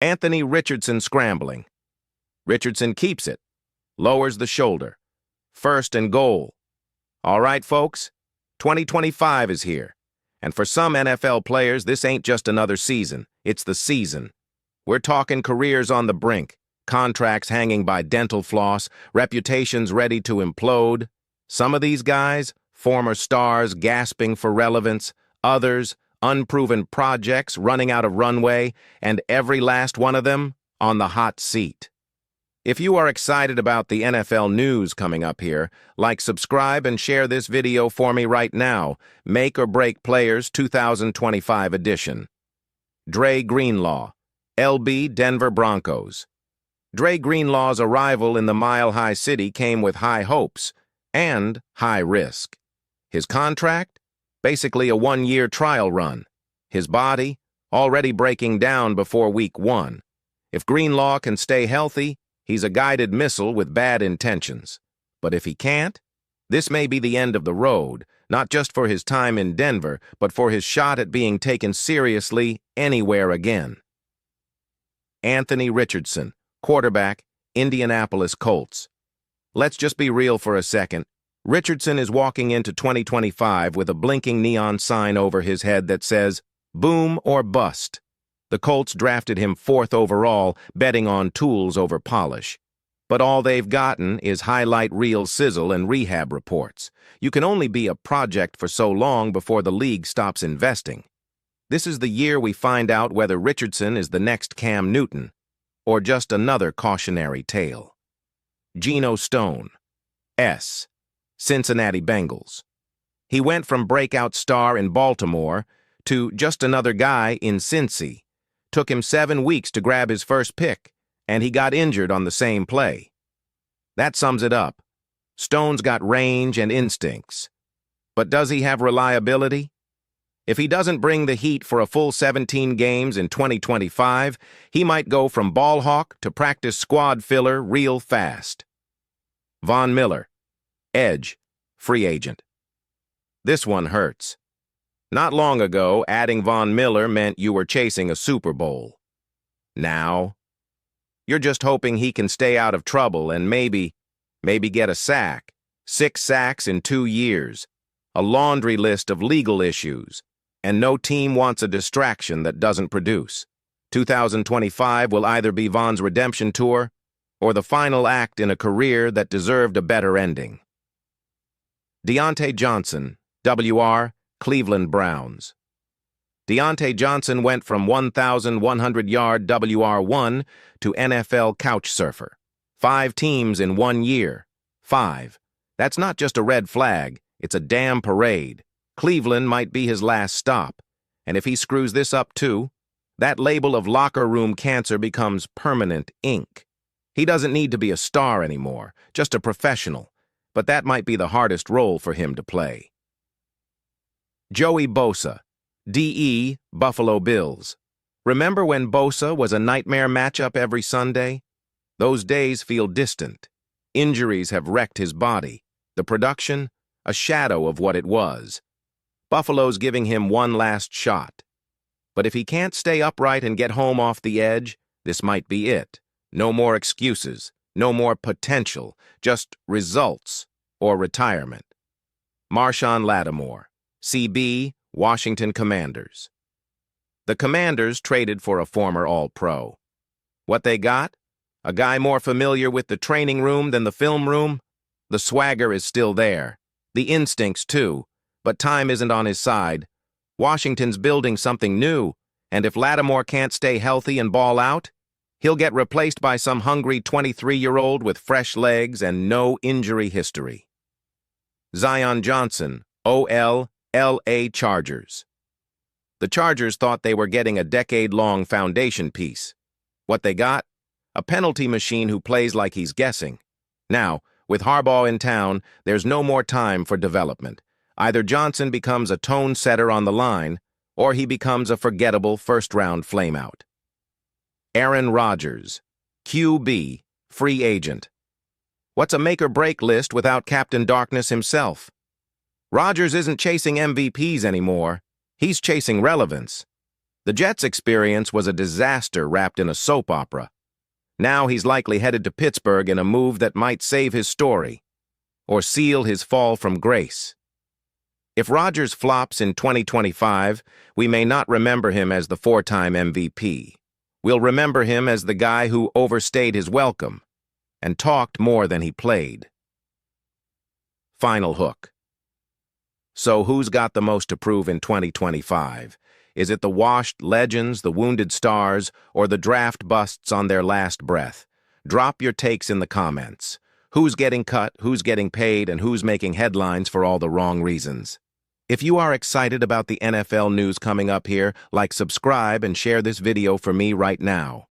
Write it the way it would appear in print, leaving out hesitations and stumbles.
Anthony Richardson scrambling. Richardson keeps it, lowers the shoulder. First and goal. All right, folks, 2025 is here. And for some NFL players, this ain't just another season. It's the season. We're talking careers on the brink, contracts hanging by dental floss, reputations ready to implode. Some of these guys, former stars gasping for relevance, others, unproven projects running out of runway, and every last one of them on the hot seat. If you are excited about the NFL news coming up here, like, subscribe, and share this video for me right now. Make or Break Players 2025 edition. Dre Greenlaw, LB Denver Broncos. Dre Greenlaw's arrival in the Mile High City came with high hopes and high risk. His contract? Basically a one-year trial run. His body? Already breaking down before week 1. If Greenlaw can stay healthy, he's a guided missile with bad intentions. But if he can't, this may be the end of the road, not just for his time in Denver, but for his shot at being taken seriously anywhere again. Anthony Richardson, quarterback, Indianapolis Colts. Let's just be real for a second. Richardson is walking into 2025 with a blinking neon sign over his head that says, "Boom or bust." The Colts drafted him 4th overall, betting on tools over polish. But all they've gotten is highlight reel sizzle and rehab reports. You can only be a project for so long before the league stops investing. This is the year we find out whether Richardson is the next Cam Newton, or just another cautionary tale. Geno Stone, S. Cincinnati Bengals. He went from breakout star in Baltimore to just another guy in Cincy. Took him 7 weeks to grab his first pick, and he got injured on the same play. That sums it up. Stone's got range and instincts. But does he have reliability? If he doesn't bring the heat for a full 17 games in 2025, he might go from ball hawk to practice squad filler real fast. Von Miller, edge, free agent. This one hurts. Not long ago, adding Von Miller meant you were chasing a Super Bowl. Now, you're just hoping he can stay out of trouble and maybe get a sack. 6 sacks in 2 years. A laundry list of legal issues. And no team wants a distraction that doesn't produce. 2025 will either be Von's redemption tour or the final act in a career that deserved a better ending. Deontay Johnson, WR, Cleveland Browns. Deontay Johnson went from 1,100-yard WR1 to NFL couch surfer. 5 teams in 1 year. 5. That's not just a red flag, it's a damn parade. Cleveland might be his last stop. And if he screws this up too, that label of locker room cancer becomes permanent ink. He doesn't need to be a star anymore, just a professional. But that might be the hardest role for him to play. Joey Bosa, DE, Buffalo Bills. Remember when Bosa was a nightmare matchup every Sunday? Those days feel distant. Injuries have wrecked his body. The production, a shadow of what it was. Buffalo's giving him one last shot. But if he can't stay upright and get home off the edge, this might be it. No more excuses, no more potential, just results or retirement. Marshawn Lattimore, CB, Washington Commanders. The Commanders traded for a former All-Pro. What they got? A guy more familiar with the training room than the film room? The swagger is still there. The instincts, too. But time isn't on his side. Washington's building something new, and if Lattimore can't stay healthy and ball out, he'll get replaced by some hungry 23-year-old with fresh legs and no injury history. Zion Johnson, OL, LA Chargers. The Chargers thought they were getting a decade-long foundation piece. What they got? A penalty machine who plays like he's guessing. Now, with Harbaugh in town, there's no more time for development. Either Johnson becomes a tone setter on the line, or he becomes a forgettable first-round flameout. Aaron Rodgers, QB, free agent. What's a make-or-break list without Captain Darkness himself? Rodgers isn't chasing MVPs anymore. He's chasing relevance. The Jets' experience was a disaster wrapped in a soap opera. Now he's likely headed to Pittsburgh in a move that might save his story or seal his fall from grace. If Rodgers flops in 2025, we may not remember him as the four-time MVP. We'll remember him as the guy who overstayed his welcome and talked more than he played. Final hook. So who's got the most to prove in 2025? Is it the washed legends, the wounded stars, or the draft busts on their last breath? Drop your takes in the comments. Who's getting cut, who's getting paid, and who's making headlines for all the wrong reasons? If you are excited about the NFL news coming up here, subscribe and share this video for me right now.